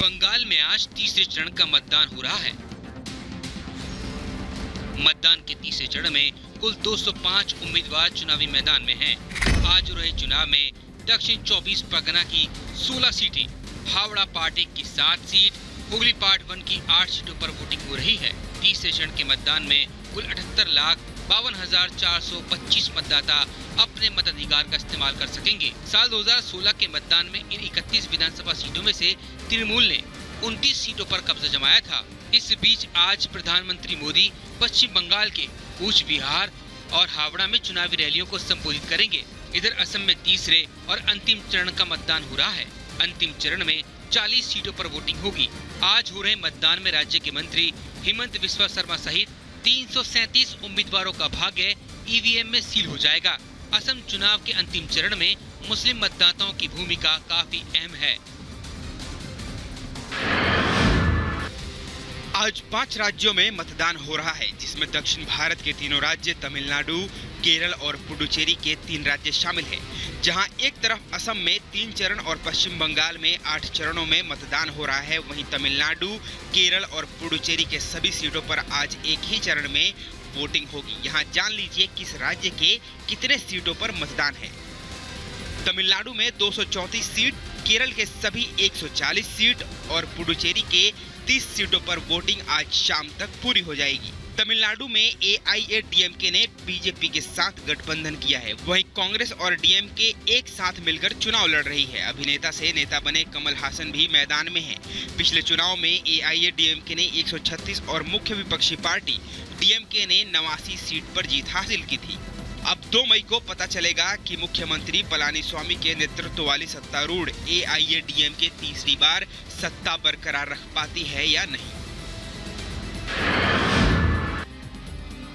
बंगाल में आज तीसरे चरण का मतदान हो रहा है। मतदान के तीसरे चरण में कुल 205 उम्मीदवार चुनावी मैदान में हैं। आज हो रहे चुनाव में दक्षिण 24 परगना की 16 सीटें, हावड़ा पार्ट 1 की 7 सीट, हुगली पार्ट 1 की 8 सीटों पर वोटिंग हो रही है। तीसरे चरण के मतदान में कुल 78,52,425 मतदाता अपने मताधिकार का इस्तेमाल कर सकेंगे। साल 2016 के मतदान में इन 31 विधानसभा सीटों में से तृणमूल ने 29 सीटों पर कब्जा जमाया था। इस बीच आज प्रधानमंत्री मोदी पश्चिम बंगाल के कूच बिहार और हावड़ा में चुनावी रैलियों को संबोधित करेंगे। इधर असम में तीसरे और अंतिम चरण का मतदान हो रहा है। अंतिम चरण में 40 सीटों पर वोटिंग होगी। आज हो रहे मतदान में राज्य के मंत्री हेमंत बिस्वा शर्मा सहित 337 उम्मीदवारों का भाग्य ईवीएम में सील हो जाएगा। असम चुनाव के अंतिम चरण में मुस्लिम मतदाताओं की भूमिका काफी अहम है। आज 5 राज्यों में मतदान हो रहा है, जिसमें दक्षिण भारत के तीनों राज्य तमिलनाडु, केरल और पुडुचेरी के 3 राज्य शामिल हैं। जहां एक तरफ असम में 3 चरण और पश्चिम बंगाल में 8 चरणों में मतदान हो रहा है, वहीं तमिलनाडु, केरल और पुडुचेरी के सभी सीटों पर आज एक ही चरण में वोटिंग होगी। यहां जान लीजिए किस राज्य के कितने सीटों पर मतदान है। तमिलनाडु में 234 सीट, केरल के सभी 140 सीट और पुडुचेरी के 30 सीटों पर वोटिंग आज शाम तक पूरी हो जाएगी। तमिलनाडु में एआईएडीएमके ने बीजेपी के साथ गठबंधन किया है, वहीं कांग्रेस और डीएमके एक साथ मिलकर चुनाव लड़ रही है। अभिनेता से नेता बने कमल हासन भी मैदान में हैं। पिछले चुनाव में एआईएडीएमके ने 136 और मुख्य विपक्षी पार्टी डीएमके ने 89 सीट पर जीत हासिल की थी। अब 2 मई को पता चलेगा कि मुख्यमंत्री पलानीस्वामी के नेतृत्व वाली सत्तारूढ़ एआईएडीएमके तीसरी बार सत्ता बरकरार रख पाती है या नहीं।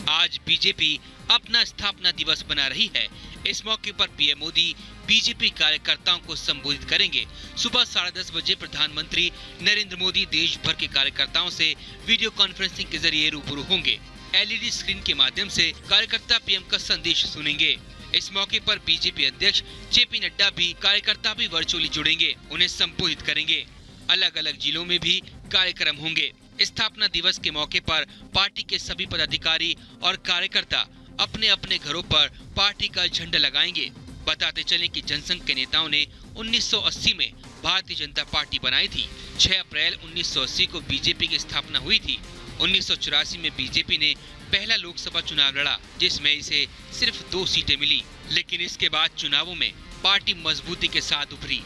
आज बीजेपी अपना स्थापना दिवस मना रही है। इस मौके पर पीएम मोदी बीजेपी कार्यकर्ताओं को संबोधित करेंगे। सुबह 10:30 बजे प्रधानमंत्री नरेंद्र मोदी देश भर के कार्यकर्ताओं से वीडियो कॉन्फ्रेंसिंग के जरिए रूबरू होंगे। एलईडी स्क्रीन के माध्यम से कार्यकर्ता पीएम का संदेश सुनेंगे। इस मौके पर बीजेपी अध्यक्ष जेपी नड्डा भी कार्यकर्ता भी वर्चुअली जुड़ेंगे, उन्हें संबोधित करेंगे। अलग अलग जिलों में भी कार्यक्रम होंगे। स्थापना दिवस के मौके पर पार्टी के सभी पदाधिकारी और कार्यकर्ता अपने अपने घरों पर पार्टी का झंडा लगाएंगे। बताते चलें कि जनसंघ के नेताओं ने 1980 में भारतीय जनता पार्टी बनाई थी। 6 अप्रैल 1980 को बीजेपी की स्थापना हुई थी। 1984 में बीजेपी ने पहला लोकसभा चुनाव लड़ा, जिसमें इसे सिर्फ 2 सीटें मिली, लेकिन इसके बाद चुनावों में पार्टी मजबूती के साथ उभरी।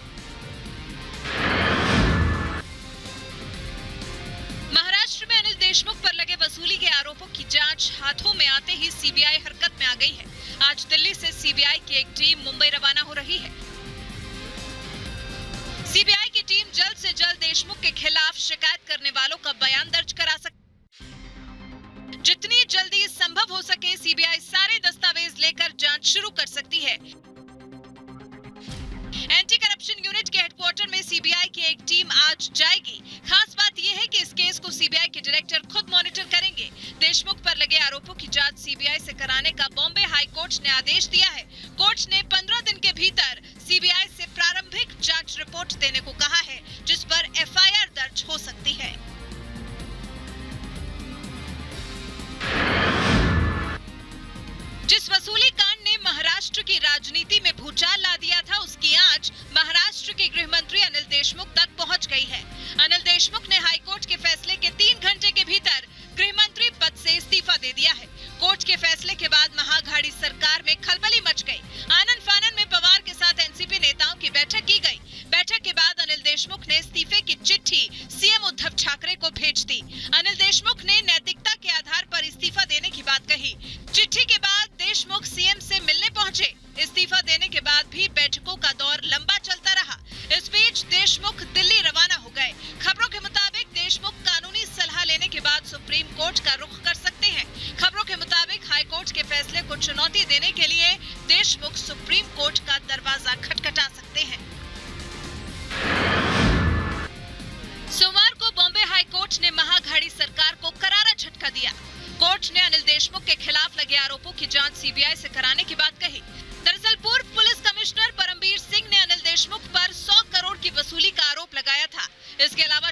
महाराष्ट्र में अनिल देशमुख पर लगे वसूली के आरोपों की जांच हाथों में आते ही सीबीआई हरकत में आ गई है। आज दिल्ली से सीबीआई की एक टीम मुंबई रवाना हो रही है। सीबीआई की टीम जल्द से जल्द देशमुख के खिलाफ शिकायत करने वालों का बयान दर्ज करा सकती है। जितनी जल्दी संभव हो सके सीबीआई सारे दस्तावेज लेकर जांच शुरू कर सकती है। एंटी करप्शन यूनिट के हेडक्वार्टर में सीबीआई की एक टीम आज जाएगी। खास बात यह है कि इस केस को सीबीआई के डायरेक्टर खुद मॉनिटर करेंगे। देशमुख पर लगे आरोपों की जांच सीबीआई से कराने का बॉम्बे हाई कोर्ट ने आदेश दिया है। कोर्ट ने 15 दिन के भीतर सीबीआई से प्रारंभिक जांच रिपोर्ट देने को कहा है, जिस पर एफआईआर दर्ज हो सकती है। जिस वसूली कांड ने महाराष्ट्र की राजनीति में भूचाल ला दिया था, उसकी आंच महाराष्ट्र के गृह मंत्री अनिल देशमुख तक पहुंच गई है। अनिल देशमुख ने हाईकोर्ट के फैसले के 3 घंटे के भीतर गृह मंत्री पद से इस्तीफा दे दिया है। कोर्ट के फैसले के बाद महाअघाड़ी सरकार में खलबली मच गई। आनन फानन में पवार के साथ एनसीपी नेताओं की बैठक की गई। बैठक के बाद अनिल देशमुख ने इस्तीफे की चिट्ठी सीएम उद्धव ठाकरे को भेज दी। अनिल देशमुख ने नैतिकता के आधार पर इस्तीफा देने की बात कही। चिट्ठी के बाद देशमुख सीएम से मिलने पहुंचे। इस्तीफा देने के बाद भी बैठकों का दौर लंबा चलता रहा। इस बीच देशमुख दिल्ली रवाना हो गए। खबरों के मुताबिक देशमुख कानूनी सलाह लेने के बाद सुप्रीम कोर्ट का रुख कर सकते हैं। खबरों के मुताबिक हाई कोर्ट के फैसले को चुनौती देने के लिए देशमुख सुप्रीम कोर्ट का दरवाजा खटखटा सकते हैं। सोमवार को बॉम्बे हाई कोर्ट ने महाअघाड़ी सरकार को करारा झटका दिया। कोर्ट ने अनिल देशमुख के खिलाफ लगे आरोपों की जांच सीबीआई से कराने की बात कही। दरअसल पूर्व पुलिस कमिश्नर परमबीर सिंह ने अनिल देशमुख पर 100 करोड़ की वसूली का आरोप लगाया था। इसके अलावा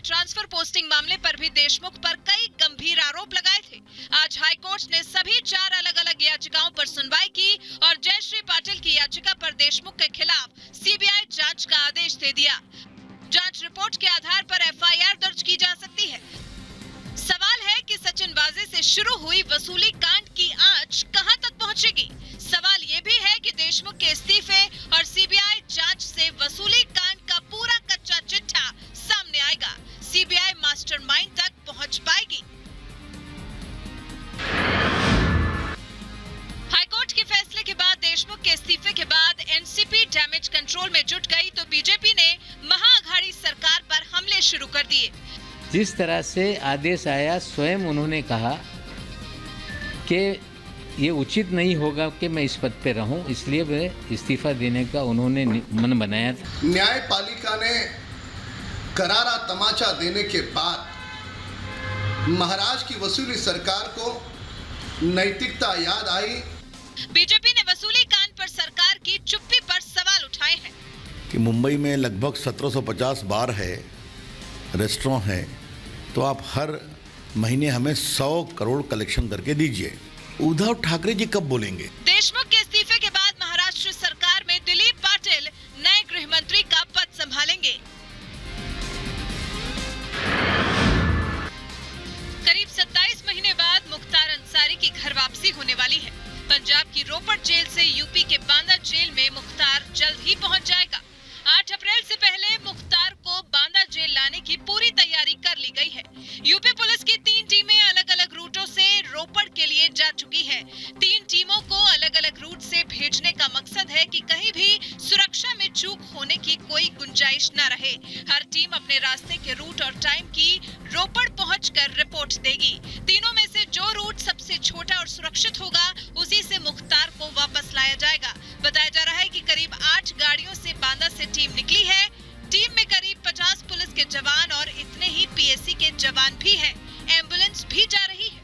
पोस्टिंग मामले पर भी देशमुख पर कई गंभीर आरोप लगाए थे। आज हाईकोर्ट ने सभी 4 अलग-अलग याचिकाओं पर सुनवाई की और जयश्री पाटिल की याचिका पर देशमुख के खिलाफ सीबीआई जांच का आदेश दे दिया। जांच रिपोर्ट के आधार पर एफआईआर दर्ज की जा सकती है। सवाल है कि सचिन वाजे से शुरू हुई वसूली कांड की आंच कहां तक पहुंचेगी। सवाल ये भी है कि देशमुख के इस्तीफे और सीबीआई जांच से वसूली कांड का पूरा कच्चा चिट्ठा सामने आएगा। सीबीआई मास्टरमाइंड तक पहुंच पाएगी। हाईकोर्ट के फैसले के बाद देशमुख के इस्तीफे के बाद एनसीपी डैमेज कंट्रोल में जुट गई तो बीजेपी ने महाअघाड़ी सरकार पर हमले शुरू कर दिए। जिस तरह से आदेश आया, स्वयं उन्होंने कहा कि ये उचित नहीं होगा कि मैं इस पद पे रहूं, इसलिए वे इस्तीफा देने का उन्होंने मन बनाया था। न्यायपालिका ने करारा तमाचा देने के बाद महाराष्ट्र की वसूली सरकार को नैतिकता याद आई। बीजेपी ने वसूली कांड पर सरकार की चुप्पी पर सवाल उठाए हैं कि मुंबई में लगभग 1750 बार है, रेस्टोरेंट है, तो आप हर महीने हमें 100 करोड़ कलेक्शन करके दीजिए। उद्धव ठाकरे जी कब बोलेंगे? देशमुख के इस्तीफे के बाद महाराष्ट्र सरकार में दिलीप पाटिल नए गृह मंत्री का पद संभालेंगे। करीब 27 महीने बाद मुख्तार अंसारी की घर वापसी होने वाली है। पंजाब की रोपड़ जेल से यूपी के बांदा जेल में मुख्तार जल्द ही पहुंच जाएगा। 8 अप्रैल से पहले मुख्तार को बांदा जेल लाने की पूरी तैयारी कर ली गई है। यूपी पुलिस की 3 टीमें अलग-अलग रूटों से रोपड़ के लिए जा चुकी है। 3 टीमों को अलग-अलग रूट से भेजने का मकसद है कि कहीं भी सुरक्षा में चूक होने की कोई गुंजाइश न रहे। हर टीम अपने रास्ते के रूट और टाइम की रोपड़ पहुंचकर रिपोर्ट देगी। तीनों में से जो रूट सबसे छोटा और सुरक्षित होगा, उसी से मुख्तार को वापस लाया जाएगा। बताया जा रहा है कि करीब 8 गाड़ियों से बांदा से टीम निकली है। टीम में करीब 50 पुलिस के जवान और इतने ही पीएसी के जवान भी हैं। एम्बुलेंस भी जा रही है।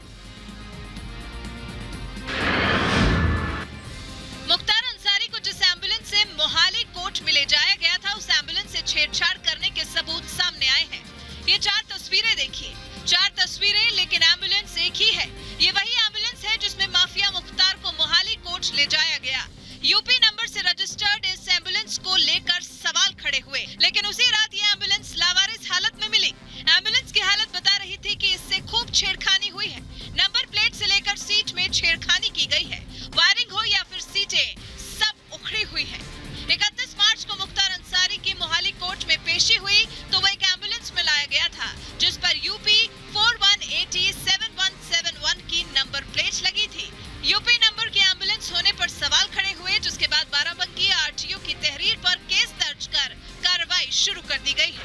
मुख्तार अंसारी को जिस एम्बुलेंस से मोहाली कोर्ट में ले जाया गया था, उस एम्बुलेंस से छेड़छाड़ करने के सबूत सामने आए हैं। ये 4 तस्वीरें देखिए, 4 तस्वीरें, लेकिन एम्बुलेंस एक ही है। ये वही एम्बुलेंस है जिसमें माफिया मुख्तार को मोहाली कोर्ट ले जाया गया। यूपी नंबर से रजिस्टर्ड इस एम्बुलेंस को लेकर सवाल खड़े हुए, लेकिन उसी रात ये एम्बुलेंस लावारिस हालत में मिली। एम्बुलेंस की हालत बता रही थी कि इससे खूब छेड़खानी हुई है। नंबर प्लेट से लेकर सीट में छेड़खानी की गई है। वायरिंग हो या फिर सीटें, सब उखड़ी हुई है। 31 मार्च को मुख्तार अंसारी की मोहाली कोर्ट में पेशी हुई तो वो एक एम्बुलेंस में लाया गया था जिस पर यूपी 41807171 की नंबर प्लेट लगी थी। यूपी नंबर की एम्बुलेंस होने पर सवाल खड़े हुए, जिसके बाद बाराबंकी आरटीओ की तहरीर पर केस दर्ज कर कार्रवाई शुरू कर दी गई है।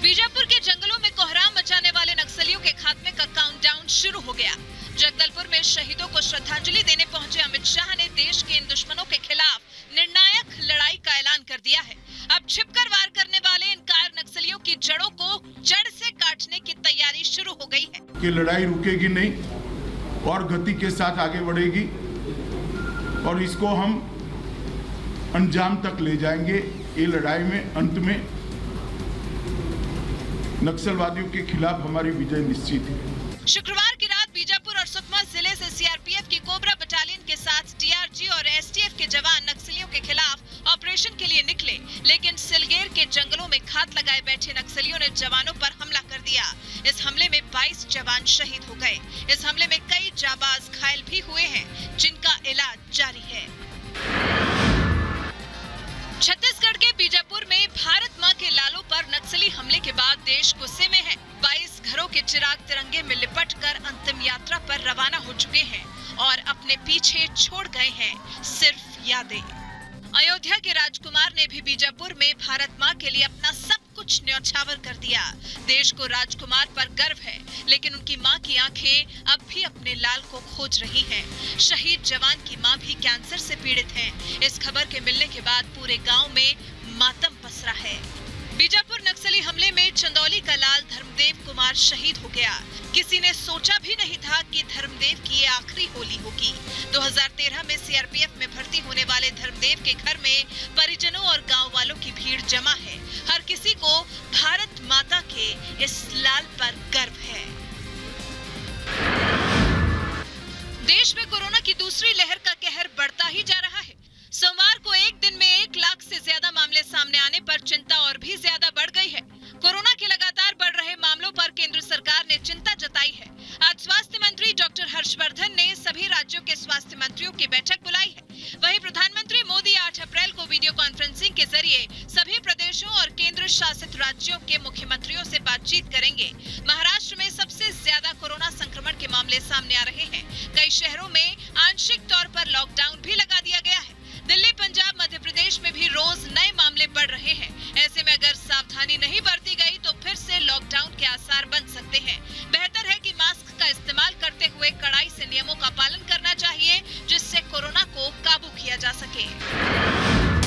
बीजापुर के जंगलों में कोहराम मचाने वाले नक्सलियों के खात्मे का काउंटडाउन शुरू हो गया। जगदलपुर में शहीदों को श्रद्धांजलि देने पहुंचे अमित शाह ने देश के इन दुश्मनों के खिलाफ निर्णायक लड़ाई का ऐलान कर दिया है। अब छिपकर वार करने वाले इन कायर नक्सलियों की जड़ों को जड़ से काटने की तैयारी शुरू हो गई है। कि लड़ाई रुकेगी नहीं और गति के साथ आगे बढ़ेगी और इसको हम अंजाम तक ले जाएंगे। ये लड़ाई में अंत में नक्सलवादियों के खिलाफ हमारी विजय निश्चित है। शुक्रवार की रात बीजापुर और सुकमा जिले से सीआरपीएफ की कोबरा बटालियन के साथ डीआरजी और एसटीएफ के जवान नक्सलियों के खिलाफ ऑपरेशन के लिए निकले, लेकिन सिलगेर के जंगलों में घात लगाए बैठे नक्सलियों ने जवानों पर हमला कर दिया। इस हमले में 22 जवान शहीद हो गए। इस हमले में कई जाबाज घायल भी हुए हैं, जिनका इलाज जारी है। छत्तीसगढ़ के बीजापुर में भारत मां के लालों पर नक्सली हमले के बाद देश गुस्से में है। 22 घरों के चिराग तिरंगे में लिपटकर अंतिम यात्रा पर रवाना हो चुके हैं और अपने पीछे छोड़ गए हैं सिर्फ यादें। अयोध्या के राजकुमार ने भी बीजापुर में भारत मां के लिए अपना सब कुछ न्यौछावर कर दिया। देश को राजकुमार पर गर्व है, लेकिन उनकी मां की आंखें अब भी अपने लाल को खोज रही हैं। शहीद जवान की मां भी कैंसर से पीड़ित हैं। इस खबर के मिलने के बाद पूरे गांव में मातम पसरा है। बीजापुर नक्सली हमले में चंदौली का लाल धर्मदेव कुमार शहीद हो गया। किसी ने सोचा भी नहीं था कि धर्मदेव की ये आखिरी होली होगी। 2013 में सीआरपीएफ में भर्ती होने वाले धर्मदेव के घर में परिजनों और गांव वालों की भीड़ जमा है। हर किसी को भारत माता के लिए इस लाल पर गर्व है। देश में कोरोना की दूसरी लहर का कहर बढ़ता ही जा रहा है। सोमवार को एक दिन में 1 लाख से ज्यादा मामले सामने आने पर चिंता और भी ज्यादा बढ़ गई है। कोरोना के लगातार बढ़ रहे मामलों पर केंद्र सरकार ने चिंता जताई है। आज स्वास्थ्य मंत्री डॉक्टर हर्षवर्धन ने सभी राज्यों के स्वास्थ्य मंत्रियों की बैठक बुलाई है। वहीं प्रधानमंत्री मोदी 8 अप्रैल को वीडियो कॉन्फ्रेंसिंग के जरिए सभी प्रदेशों और केंद्र शासित राज्यों के मुख्यमंत्रियों से बातचीत करेंगे। महाराष्ट्र में सबसे ज्यादा कोरोना संक्रमण के मामले सामने आ रहे हैं। कई शहरों में आंशिक तौर पर लॉकडाउन भी लगा दिया गया है। दिल्ली, पंजाब, मध्य प्रदेश में भी रोज नए मामले बढ़ रहे हैं। ऐसे में अगर सावधानी नहीं बरती गई तो फिर से लॉकडाउन के आसार बन सकते हैं। बेहतर है कि मास्क का इस्तेमाल करते हुए कड़ाई से नियमों का पालन करना चाहिए, जिससे कोरोना को काबू किया जा सके।